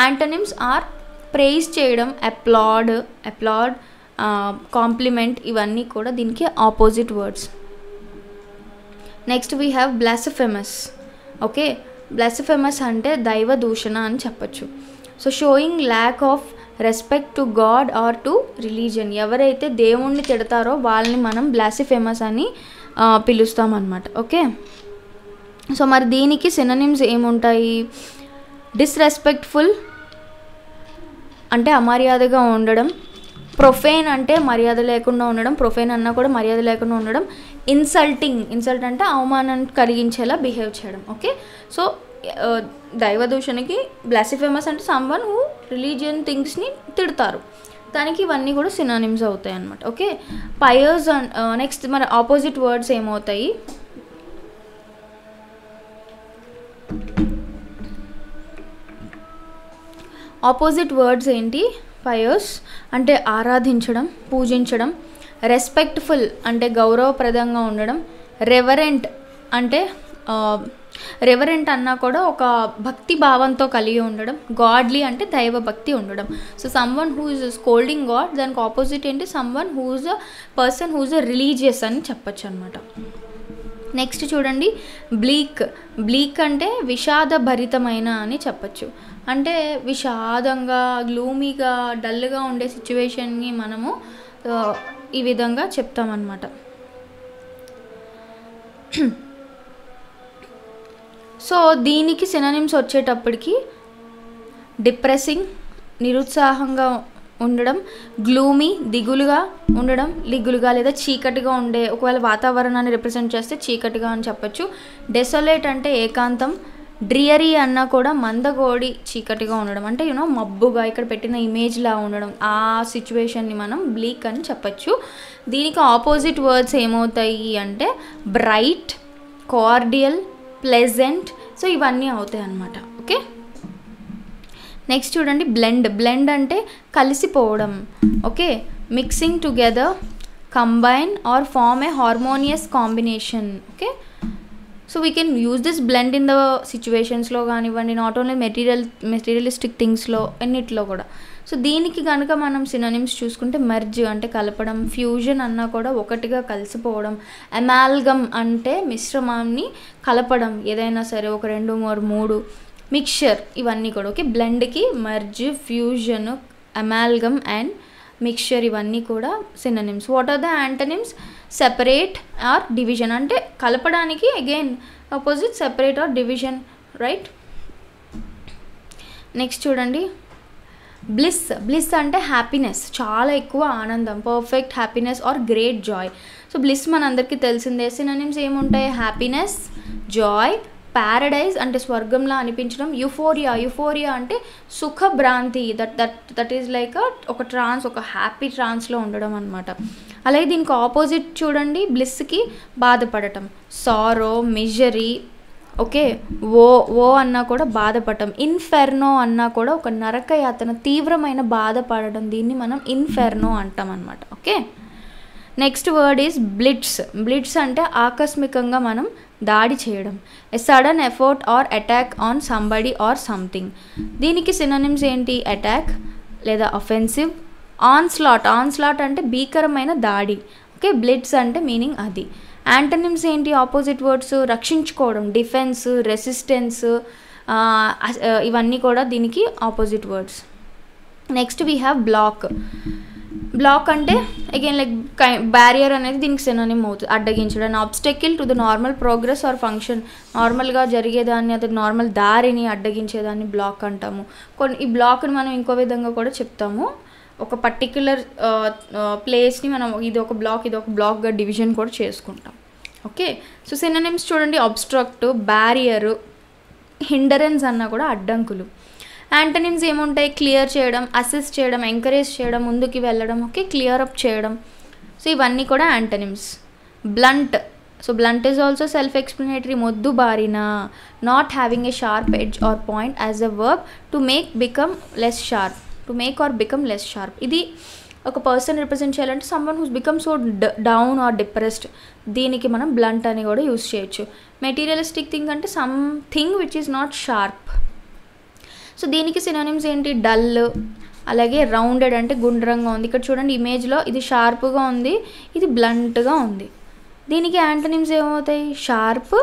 యాంటోనిమ్స్ ఆర్ ప్రైజ్ చేయడం, అప్లాడ్, కాంప్లిమెంట్, ఇవన్నీ కూడా దీనికి opposite words. Next we have blasphemous. Okay, blasphemous అంటే దైవ దూషణ అని చెప్పచ్చు. So showing lack of respect to God or to religion. ఎవరైతే దేవుణ్ణి తిడతారో వాళ్ళని మనం బ్లాస్ఫెమస్ అని పిలుస్తామన్నమాట. ఓకే, సో మరి దీనికి సినోనిమ్స్ ఏముంటాయి? డిస్రెస్పెక్ట్ఫుల్ అంటే అమర్యాదగా ఉండడం, ప్రొఫేన్ అంటే మర్యాద లేకుండా ఉండడం, ప్రొఫేన్ అన్నా కూడా మర్యాద లేకుండా ఉండడం. ఇన్సల్ట్ అంటే అవమానం కలిగించేలా బిహేవ్ చేయడం. ఓకే, సో దైవదూషణకి బ్లాస్ఫెమస్ అంటే సమ్వన్ హూ రిలీజియన్ థింగ్స్ని తిడతారు, దానికి ఇవన్నీ కూడా సినోనిమ్స్ అవుతాయి అన్నమాట. ఓకే, పయర్స్. నెక్స్ట్ మన ఆపోజిట్ వర్డ్స్ ఏమవుతాయి? ఆపోజిట్ వర్డ్స్ ఏంటి? పయర్స్ అంటే ఆరాధించడం, పూజించడం. రెస్పెక్ట్ఫుల్ అంటే గౌరవప్రదంగా ఉండడం. రెవరెంట్ అంటే రెవరెంట్ అన్నా కూడా ఒక భక్తి భావంతో కలిగి ఉండడం. గాడ్లీ అంటే దైవ భక్తి ఉండడం. So someone who is scolding God, దానికి ఆపోజిట్ ఏంటి? Someone who is a person who is a religious అని చెప్పచ్చు అనమాట. నెక్స్ట్ చూడండి, బ్లీక్ అంటే విషాదభరితమైన అని చెప్పచ్చు. అంటే విషాదంగా, గ్లూమీగా, డల్గా ఉండే సిచ్యువేషన్ని మనము ఈ విధంగా చెప్తామన్నమాట. సో దీనికి సినోనిమ్స్ వచ్చేటప్పటికి డిప్రెసింగ్ నిరుత్సాహంగా ఉండడం, గ్లూమీ దిగులుగా ఉండడం, లిగులుగా లేదా చీకటిగా ఉండే, ఒకవేళ వాతావరణాన్ని రిప్రజెంట్ చేస్తే చీకటిగా అని చెప్పచ్చు. డెసోలేట్ అంటే ఏకాంతం, డ్రియరీ అన్నా కూడా మందగోడి చీకటిగా ఉండడం, అంటే మబ్బుగా ఇక్కడ పెట్టిన ఇమేజ్లా ఉండడం, ఆ సిచ్యువేషన్ని మనం బ్లీక్ అని చెప్పచ్చు. దీనికి ఆపోజిట్ వర్డ్స్ ఏమవుతాయి అంటే బ్రైట్, కార్డియల్, ప్లెజెంట్. సో ఇవన్నీ అవుతాయి అన్నమాట. ఓకే, నెక్స్ట్ చూడండి బ్లెండ్ అంటే కలిసిపోవడం. Okay, mixing together, combine or form a harmonious combination. Okay, so we can use this blend in the సిచ్యువేషన్స్లో కానివ్వండి, నాట్ ఓన్లీ మెటీరియలిస్టిక్ థింగ్స్లో, అన్నిట్లో కూడా. సో దీనికి కనుక మనం సినోనిమ్స్ చూసుకుంటే మెర్జ్ అంటే కలపడం, ఫ్యూజన్ అన్నా కూడా ఒకటిగా కలిసిపోవడం, అమాల్గమ్ అంటే మిశ్రమాన్ని కలపడం, ఏదైనా సరే ఒక 2 or 3, మిక్చర్, ఇవన్నీ కూడా. ఓకే, బ్లెండ్కి merge, fusion, amalgam and mixture, ఇవన్నీ కూడా synonyms. What are the antonyms? Separate or division అంటే కలపడానికి again opposite separate or division, right. Next చూడండి, బ్లిస్ అంటే హ్యాపీనెస్, చాలా ఎక్కువ ఆనందం, perfect happiness or great joy. So bliss మనందరికీ తెలిసిందే. సినోనిమ్స్ ఏముంటాయి? హ్యాపీనెస్, జాయ్, ప్యారడైజ్ అంటే స్వర్గంలా అనిపించడం, యుఫోరియా అంటే సుఖభ్రాంతి, దట్ ఈజ్ లైక్ ఒక ట్రాన్స్, ఒక హ్యాపీ ట్రాన్స్లో ఉండడం అనమాట. అలాగే దీనికి ఆపోజిట్ చూడండి, బ్లిస్కి బాధపడటం, సారో, మిజరీ. ఓకే, ఓ అన్నా కూడా బాధపడటం. ఇన్ఫెర్నో అన్నా కూడా ఒక నరకయాతన, తీవ్రమైన బాధపడడం, దీన్ని మనం ఇన్ఫెర్నో అంటాం అనమాట. Okay, next word is blitz అంటే ఆకస్మికంగా మనం దాడి చేయడం, a sudden effort or attack on somebody or something. దీనికి సినోనిమ్స్ ఏంటి? అటాక్ లేదా అఫెన్సివ్. ఆన్స్లాట్ అంటే భీకరమైన దాడి. ఓకే, బ్లిట్స్ అంటే మీనింగ్ అది. యాంటోనిమ్స్ ఏంటి? Opposite words. రక్షించుకోవడం, డిఫెన్స్, రెసిస్టెన్స్, ఇవన్నీ కూడా దీనికి opposite words. Next we have block అంటే అగైన్ లైక్ బ్యారియర్ అనేది దీనికి సినోనిమ్ అవుతుంది, అడ్డగించడం. Obstacle to the normal progress or function, నార్మల్గా జరిగేదాన్ని, అది నార్మల్ దారిని అడ్డగించేదాన్ని బ్లాక్ అంటాము. ఈ బ్లాక్ని మనం ఇంకో విధంగా కూడా చెప్తాము. ఒక పర్టిక్యులర్ ప్లేస్ని మనం ఇది ఒక బ్లాక్గా డివిజన్ కూడా చేసుకుంటాం. ఓకే, సో సినోనిమ్స్ చూడండి, అబ్స్ట్రక్ట్, బ్యారియర్, హిండరెన్స్ అన్నా కూడా అడ్డంకులు. యాంటనిమ్స్ ఏముంటాయి? క్లియర్ చేయడం, అసిస్ట్ చేయడం, ఎంకరేజ్ చేయడం, ముందుకు వెళ్ళడం, ఓకే, క్లియర్ అప్ చేయడం. సో ఇవన్నీ కూడా antonyms. Blunt. So blunt is also self explanatory. మొద్దు బారిన, not having a sharp edge or point as a verb to make become less sharp, to make or become less sharp. ఇది ఒక person represent చేయాలంటే someone who's become so down or depressed, దీనికి మనం blunt అని కూడా use చేయొచ్చు. Materialistic thing అంటే something which is not sharp. So దీనికి సినోనిమ్స్ ఏంటి? డల్, అలాగే రౌండెడ్ అంటే గుండ్రంగా ఉంది. ఇక్కడ చూడండి ఇమేజ్లో ఇది షార్ప్గా ఉంది, ఇది బ్లంట్గా ఉంది. దీనికి యాంటనిమ్స్ ఏమవుతాయి? షార్ప్,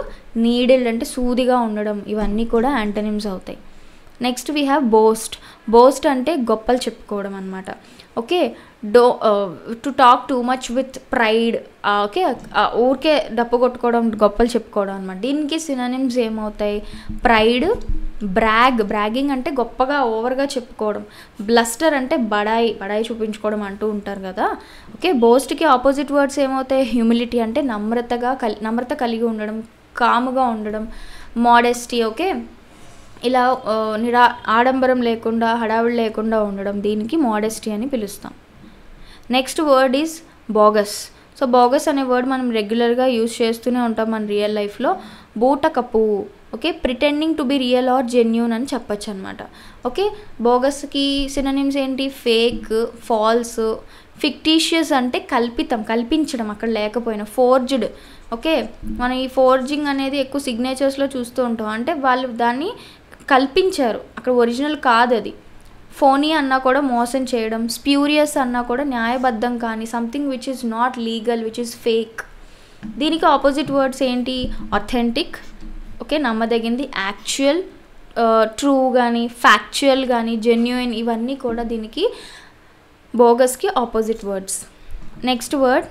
నీడిల్డ్ అంటే సూదిగా ఉండడం, ఇవన్నీ కూడా యాంటనిమ్స్ అవుతాయి. Next we have boast. Boast అంటే గొప్పలు చెప్పుకోవడం అనమాట. Okay, to talk too much with pride. Okay, ఊరికే డప్పు కొట్టుకోవడం, గొప్పలు చెప్పుకోవడం అనమాట. దీనికి సినోనిమ్స్ ఏమవుతాయి? ప్రైడ్, బ్రాగింగ్ అంటే గొప్పగా ఓవర్గా చెప్పుకోవడం, బ్లస్టర్ అంటే బడాయి చూపించుకోవడం అంటూ ఉంటారు కదా. ఓకే, బోస్ట్కి ఆపోజిట్ వర్డ్స్ ఏమవుతాయి? హ్యూమిలిటీ అంటే నమ్రత కలిగి ఉండడం, కాముగా ఉండడం, మోడెస్టీ. ఓకే, ఇలా ఆడంబరం లేకుండా, హడావిడి లేకుండా ఉండడం, దీనికి మోడెస్టీ అని పిలుస్తాం. Next word is bogus. So bogus అనే వర్డ్ మనం రెగ్యులర్గా యూజ్ చేస్తూనే ఉంటాం మన రియల్ లైఫ్లో. బూటకపు. Okay, pretending to be real or genuine అని చెప్పచ్చు అనమాట. ఓకే, బోగస్కి సినోనిమ్స్ ఏంటి? Fake, false. ఫిక్టీషియస్ అంటే కల్పించడం, అక్కడ లేకపోయినా. ఫోర్జ్డ్. ఓకే, మనం ఈ ఫోర్జింగ్ అనేది ఎక్కువ సిగ్నేచర్స్లో చూస్తూ ఉంటాం, అంటే వాళ్ళు దాన్ని కల్పించారు, అక్కడ ఒరిజినల్ కాదు అది. ఫోనీ అన్నా కూడా మోసం చేయడం. స్ప్యూరియస్ అన్నా కూడా న్యాయబద్ధం కానీ, something which is not legal, which is fake. దీనికి ఆపోజిట్ వర్డ్స్ ఏంటి? అథెంటిక్. ఓకే, నమ్మదగింది. యాక్చువల్, ట్రూ కానీ, ఫ్యాక్చువల్ కానీ, జెన్యూన్, ఇవన్నీ కూడా దీనికి బోగస్కి ఆపోజిట్ వర్డ్స్. నెక్స్ట్ వర్డ్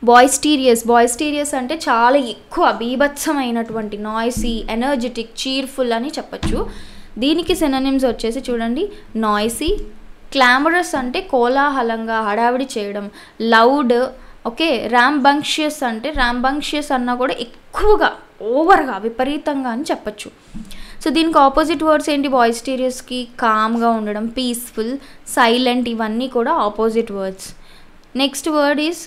బాయిస్టీరియస్ అంటే చాలా ఎక్కువ బీభత్సమైనటువంటి, నాయిసీ, ఎనర్జెటిక్, చీర్ఫుల్ అని చెప్పచ్చు. దీనికి సినోనిమ్స్ వచ్చేసి చూడండి, నాయిసీ. క్లామరస్ అంటే కోలాహలంగా, హడావిడి చేయడం, లౌడ్. ఓకే, ర్యాంబంక్షియస్ అంటే ర్యాంబంక్షియస్ అన్నా కూడా ఎక్కువగా, ఓవర్గా, విపరీతంగా అని చెప్పచ్చు. సో దీనికి ఆపోజిట్ వర్డ్స్ ఏంటి? బాయిస్టీరియస్కి కామ్గా ఉండడం, పీస్ఫుల్, సైలెంట్, ఇవన్నీ కూడా opposite words. Next word is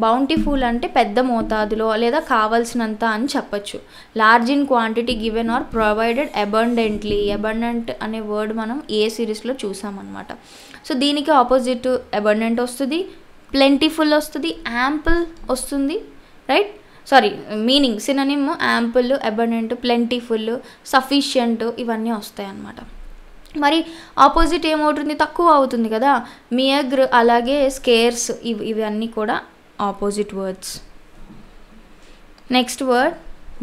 bountiful అంటే పెద్ద మోతాదులో లేదా కావాల్సినంత అని చెప్పచ్చు. Large in quantity, given or provided abundantly. Abundant అనే వర్డ్ మనం ఏ సిరీస్లో చూసామన్నమాట. సో దీనికి ఆపోజిట్ అబండెంట్ వస్తుంది, ప్లెంటిఫుల్ వస్తుంది, యాంపుల్ వస్తుంది, right? Meaning synonym ample, abundant, plentiful, sufficient, ఇవన్నీ వస్తాయి అన్నమాట. మరి ఆపోజిట్ ఏమవుతుంది? తక్కువ అవుతుంది కదా. మియగ్ర్, అలాగే స్కేర్స్, ఇవన్నీ కూడా opposite words. Next word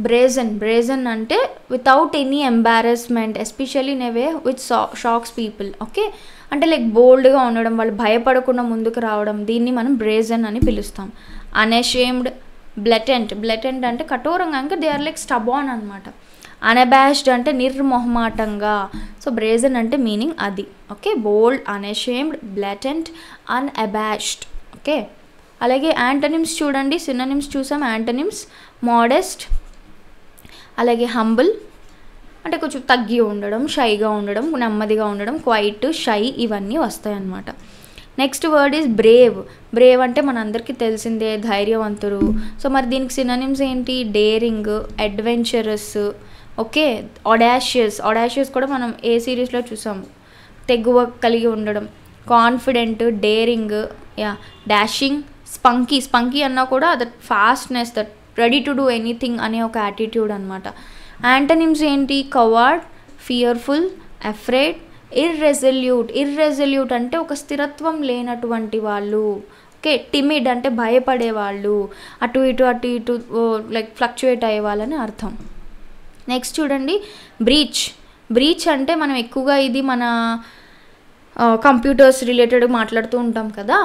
brazen అంటే without any embarrassment, especially in a way which shocks people. Okay, అంటే లైక్ బోల్డ్గా ఉండడం, వాళ్ళు భయపడకుండా ముందుకు రావడం, దీన్ని మనం బ్రేజన్ అని పిలుస్తాం. అనషేమ్డ్, బ్లెటెంట్ అంటే కఠోరంగా, ఇంకా దే ఆర్ లైక్ స్టబాన్ అనమాట. అనబాష్డ్ అంటే నిర్మొహమాటంగా. సో బ్రేజన్ అంటే మీనింగ్ అది. ఓకే, బోల్డ్, అనషేమ్డ్, బ్లెటెంట్, అన్అబాష్డ్. ఓకే, అలాగే యాంటనిమ్స్ చూడండి, సినోనిమ్స్ చూసాం. యాంటనిమ్స్ మోడెస్ట్, అలాగే హంబుల్ అంటే కొంచెం తగ్గి ఉండడం, షైగా ఉండడం, నెమ్మదిగా ఉండడం, క్వైట్, షై, ఇవన్నీ వస్తాయి అన్నమాట. నెక్స్ట్ వర్డ్ ఈజ్ బ్రేవ్ అంటే మనందరికీ తెలిసిందే, ధైర్యవంతుడు. సో మరి దీనికి సినోనిమ్స్ ఏంటి? Daring, adventurous. ఓకే, ఆడాషియస్ కూడా మనం ఏ సిరీస్లో చూసాము, తెగువ కలిగి ఉండడం. కాన్ఫిడెంట్, డేరింగ్, డాషింగ్, స్పంకీ అన్నా కూడా that fastness, that ready to do anything అనే ఒక యాటిట్యూడ్ అనమాట. యాంటనిమ్స్ ఏంటి? కవర్డ్, ఫియర్ఫుల్, అఫ్రేడ్, ఇర్రెజల్యూట్ అంటే ఒక స్థిరత్వం లేనటువంటి వాళ్ళు. ఓకే, టిమిడ్ అంటే భయపడేవాళ్ళు, అటు ఇటు లైక్ ఫ్లక్చువేట్ అయ్యే వాళ్ళని అర్థం. నెక్స్ట్ చూడండి బ్రీచ్ అంటే మనం ఎక్కువగా ఇది మన కంప్యూటర్స్ రిలేటెడ్ మాట్లాడుతూ ఉంటాం కదా.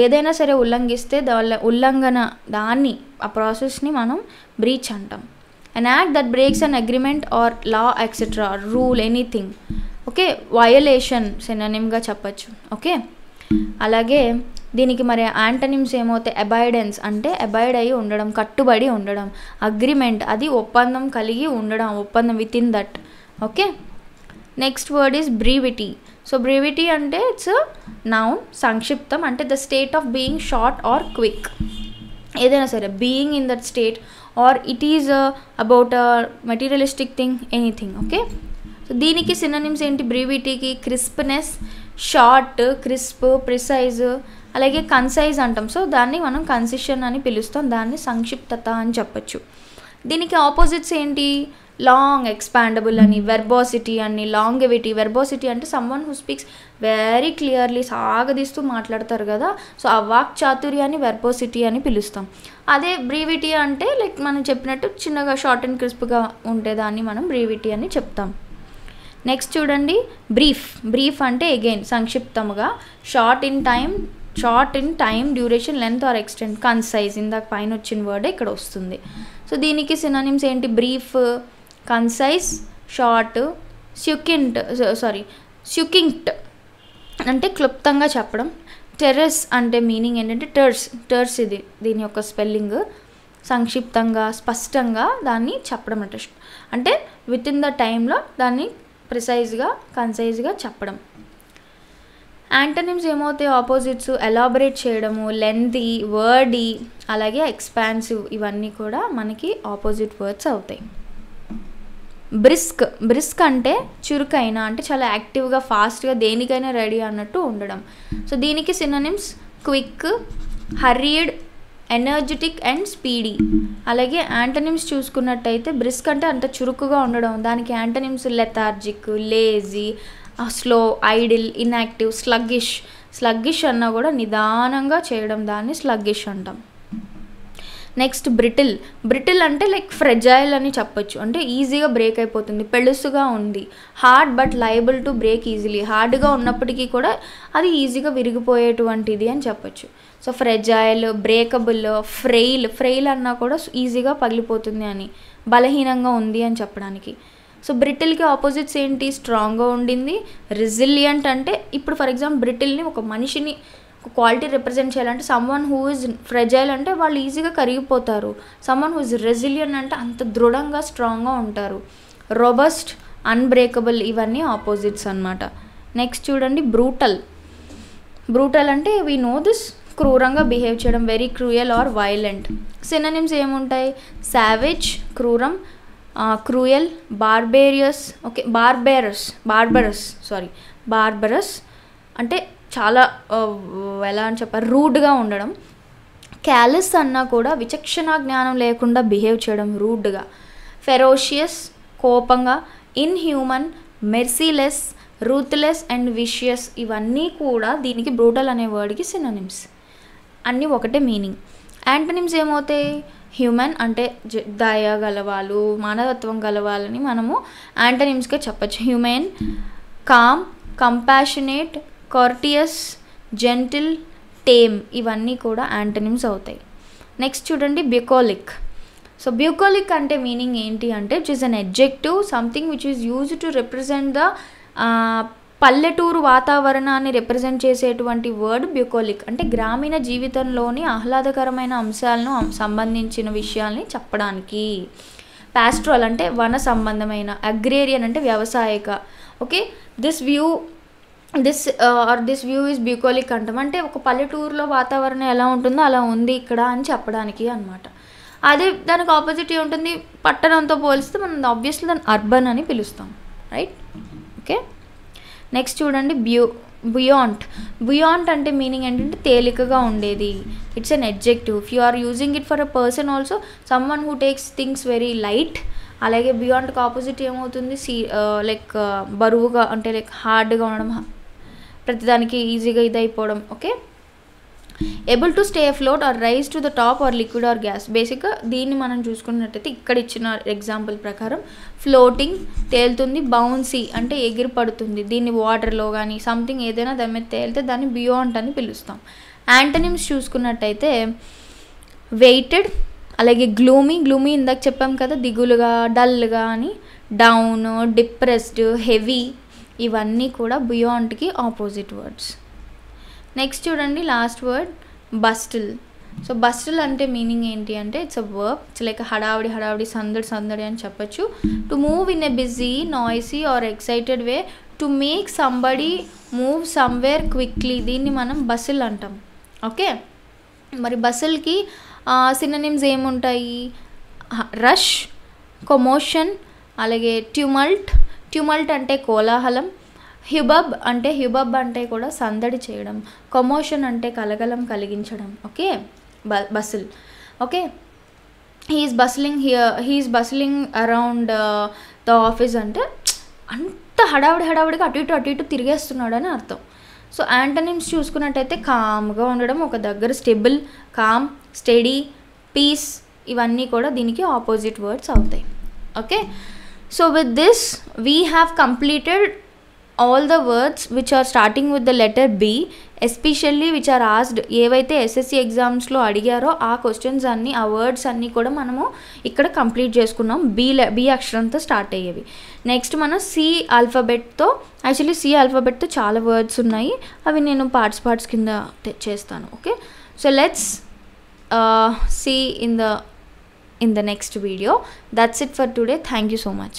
ఏదైనా సరే ఉల్లంఘిస్తే దాన్ని ఆ ప్రాసెస్ని మనం బ్రీచ్ అంటాం. An act that breaks an agreement or law etcetera, rule, anything. Okay, violation సినోనిమ్గా చెప్పచ్చు. ఓకే, అలాగే దీనికి మరి యాంటనిమ్స్ ఏమవుతాయి? అబైడెన్స్ అంటే అబైడ్ అయ్యి ఉండడం, కట్టుబడి ఉండడం. అగ్రిమెంట్ అది ఒప్పందం కలిగి ఉండడం, ఒప్పందం with in that. Okay, next word is brevity. So brevity అంటే ఇట్స్ నౌన్, సంక్షిప్తం అంటే the state of being short or quick. ఏదైనా సరే being in that state or it is about a materialistic thing, anything. Okay, so దీనికి synonyms ఏంటి బ్రీవిటీకి? Crispness, short, crisp, precise, అలాగే concise అంటాం. సో దాన్ని మనం కన్సిషన్ అని పిలుస్తాం, దాన్ని సంక్షిప్తత అని చెప్పచ్చు. దీనికి ఆపోజిట్స్ ఏంటి? లాంగ్, ఎక్స్పాండబుల్ అని, వెర్బోసిటీ అని, లాంగెవిటీ. వెర్బోసిటీ అంటే someone who speaks very clearly, సాగదీస్తూ మాట్లాడతారు కదా, సో ఆ వాక్ చాతుర్యాన్ని వెర్బోసిటీ అని పిలుస్తాం. అదే బ్రీవిటీ అంటే లైక్ మనం చెప్పినట్టు చిన్నగా షార్ట్ అండ్ క్రిస్ప్గా ఉండేదాన్ని మనం బ్రీవిటీ అని చెప్తాం. నెక్స్ట్ చూడండి బ్రీఫ్. బ్రీఫ్ అంటే అగైన్ సంక్షిప్తముగా, short in time, duration, length or extent. Concise ఇందాక పైన వచ్చిన వర్డే ఇక్కడ వస్తుంది. సో దీనికి సినోనిమ్స్ ఏంటి? బ్రీఫ్, కన్సైజ్, షార్ట్, స్యుకింక్ట్ అంటే క్లుప్తంగా చెప్పడం. టెర్రస్ అంటే మీనింగ్ ఏంటంటే టర్స్ ఇది దీని యొక్క స్పెల్లింగ్. సంక్షిప్తంగా, స్పష్టంగా దాన్ని చెప్పడం అంటే విత్ ఇన్ ద టైంలో దాన్ని ప్రిసైజ్గా, కన్సైజ్గా చెప్పడం. యాంటనిమ్స్ ఏమవుతాయి? ఆపోజిట్స్. ఎలాబరేట్ చేయడము, లెంతీ, వర్డీ, అలాగే ఎక్స్పాన్సివ్, ఇవన్నీ కూడా మనకి ఆపోజిట్ వర్డ్స్ అవుతాయి. బ్రిస్క్ అంటే చురుకైన, అంటే చాలా యాక్టివ్గా, ఫాస్ట్గా, దేనికైనా రెడీ అన్నట్టు ఉండడం. సో దీనికి synonyms quick, hurried, energetic and speedy. అలాగే యాంటనిమ్స్ చూసుకున్నట్టయితే బ్రిస్క్ అంటే అంత చురుకుగా ఉండడం, దానికి antonyms lethargic, lazy, slow, idle, inactive, sluggish అన్నా కూడా నిదానంగా చేయడం, దాన్ని స్లగ్గిష్ అంటాం. నెక్స్ట్ బ్రిటిల్ అంటే లైక్ ఫ్రెజైల్ అని చెప్పొచ్చు, అంటే ఈజీగా బ్రేక్ అయిపోతుంది, పెళుసుగా ఉంది. Hard but liable to break easily, హార్డ్గా ఉన్నప్పటికీ కూడా అది ఈజీగా విరిగిపోయేటువంటిది అని చెప్పొచ్చు. సో ఫ్రెజైల్, బ్రేకబుల్, ఫ్రెయిల్ అన్నా కూడా ఈజీగా పగిలిపోతుంది అని, బలహీనంగా ఉంది అని చెప్పడానికి. సో బ్రిటిల్కి ఆపోజిట్స్ ఏంటి? స్ట్రాంగ్గా ఉండింది. రెసిలియంట్ అంటే ఇప్పుడు ఫర్ ఎగ్జాంపుల్ బ్రిటిల్ని ఒక మనిషిని ఒక క్వాలిటీ రిప్రజెంట్ చేయాలంటే సమ్వన్ హూ ఇస్ ఫ్రెజైల్ అంటే వాళ్ళు ఈజీగా కరిగిపోతారు. సమ్వన్ హూ ఇస్ రెసిలియంట్ అంటే అంత దృఢంగా, స్ట్రాంగ్గా ఉంటారు. రోబస్ట్, అన్బ్రేకబుల్, ఇవన్నీ ఆపోజిట్స్ అన్నమాట. నెక్స్ట్ చూడండి బ్రూటల్ అంటే వీ నో దిస్, క్రూరంగా బిహేవ్ చేయడం, very cruel or violent. Synonyms ఏముంటాయి? సావేజ్, క్రూరం, క్రూయల్, బార్బరస్ అంటే చాలా ఎలా అని చెప్పారు, రూడ్గా ఉండడం. క్యాలస్ అన్నా కూడా విచక్షణ జ్ఞానం లేకుండా బిహేవ్ చేయడం, రూడ్గా. ఫెరోషియస్, కోపంగా. ఇన్హ్యూమన్, మెర్సీలెస్, రూత్లెస్ అండ్ విషియస్, ఇవన్నీ కూడా దీనికి బ్రూటల్ అనే వర్డ్కి సినోనిమ్స్. అన్నీ ఒకటే మీనింగ్. యాంటనిమ్స్ ఏమవుతాయి? హ్యూమన్ అంటే దయ గలవాళ్ళు, మానవత్వం గలవాళ్ళని మనము యాంటనిమ్స్గా చెప్పచ్చు. Humane, calm, compassionate, courteous, gentle, tame, ఇవన్నీ కూడా యాంటనిమ్స్ అవుతాయి. నెక్స్ట్ చూడండి బ్యూకోలిక్. సో బ్యూకోలిక్ అంటే మీనింగ్ ఏంటి అంటే it is an adjective, something which is used to represent the పల్లెటూరు వాతావరణాన్ని రిప్రజెంట్ చేసేటువంటి వర్డ్ బ్యూకోలిక్. అంటే గ్రామీణ జీవితంలోని ఆహ్లాదకరమైన అంశాలను సంబంధించిన విషయాల్ని చెప్పడానికి. పాస్ట్రల్ అంటే వన సంబంధమైన. అగ్రేరియన్ అంటే వ్యవసాయక. ఓకే, దిస్ వ్యూ ఈజ్ బ్యూకోలిక్ అంటాం. అంటే ఒక పల్లెటూరులో వాతావరణం ఎలా ఉంటుందో అలా ఉంది ఇక్కడ అని చెప్పడానికి అనమాట. అదే దానికి ఆపోజిట్ ఉంటుంది, పట్టణంతో పోలిస్తే మనం ఆబ్వియస్లీ దాన్ని అర్బన్ అని పిలుస్తాం, రైట్? ఓకే, నెక్స్ట్ చూడండి బియాంట్ అంటే మీనింగ్ ఏంటంటే తేలికగా ఉండేది. It's an adjective. If you are using it for a person also, someone who takes things very light. అలాగే బియాండ్కి ఆపోజిట్ ఏమవుతుంది? లైక్ బరువుగా అంటే లైక్ హార్డ్గా ఉండడం, ప్రతిదానికి ఈజీగా ఇదైపోవడం. Okay, able to stay afloat or rise to the top or liquid or gas. బేసిక్గా దీన్ని మనం చూసుకున్నట్టయితే ఇక్కడ ఇచ్చిన ఎగ్జాంపుల్ ప్రకారం ఫ్లోటింగ్ తేలుతుంది, బౌన్సీ అంటే ఎగిరి పడుతుంది. దీన్ని వాటర్లో కానీ సంథింగ్ ఏదైనా దాని మీద తేలితే దాన్ని బియాండ్ అని పిలుస్తాం. యాంటనిమ్స్ చూసుకున్నట్టయితే వెయిటెడ్, అలాగే గ్లూమీ ఇందాక చెప్పాం కదా, దిగులుగా, డల్గా అని. డౌన్, డిప్రెస్డ్, హెవీ, ఇవన్నీ కూడా బియాండ్కి ఆపోజిట్ వర్డ్స్. నెక్స్ట్ చూడండి last word bustle. So bustle అంటే మీనింగ్ ఏంటి అంటే it's a verb, it's like హడావిడి సందడి అని చెప్పచ్చు. To move in a busy noisy or excited way, to make somebody move somewhere quickly, దీన్ని మనం బస్టిల్ అంటాం. ఓకే, మరి బస్టిల్కి సినోనిమ్స్ ఏముంటాయి? రష్, కొమోషన్, అలాగే ట్యూమల్ట్ అంటే కోలాహలం, హ్యూబబ్ అంటే కూడా సందడి చేయడం, కొమోషన్ అంటే కలగలం కలిగించడం. Okay, bustle. Okay, he is bustling around the office అంటే అంత హడావిడిగా అటు ఇటు తిరిగేస్తున్నాడు అని అర్థం. సో యాంటనిమ్స్ చూసుకున్నట్టయితే కామ్గా ఉండడం, ఒక దగ్గర స్టెబుల్, కామ్, స్టడీ, పీస్, ఇవన్నీ కూడా దీనికి ఆపోజిట్ వర్డ్స్ అవుతాయి. Okay, so with this we have completed all the words which are starting with the letter B, especially which are asked, ఏవైతే SSC ఎగ్జామ్స్లో అడిగారో ఆ క్వశ్చన్స్ అన్నీ, ఆ వర్డ్స్ అన్నీ కూడా మనము ఇక్కడ కంప్లీట్ చేసుకున్నాం. బి అక్షరంతో స్టార్ట్ అయ్యేవి. నెక్స్ట్ మనం సి ఆల్ఫాబెట్తో చాలా వర్డ్స్ ఉన్నాయి, అవి నేను పార్ట్స్ కింద చేస్తాను. Okay, so let's see in the next video. That's it for today. Thank you so much.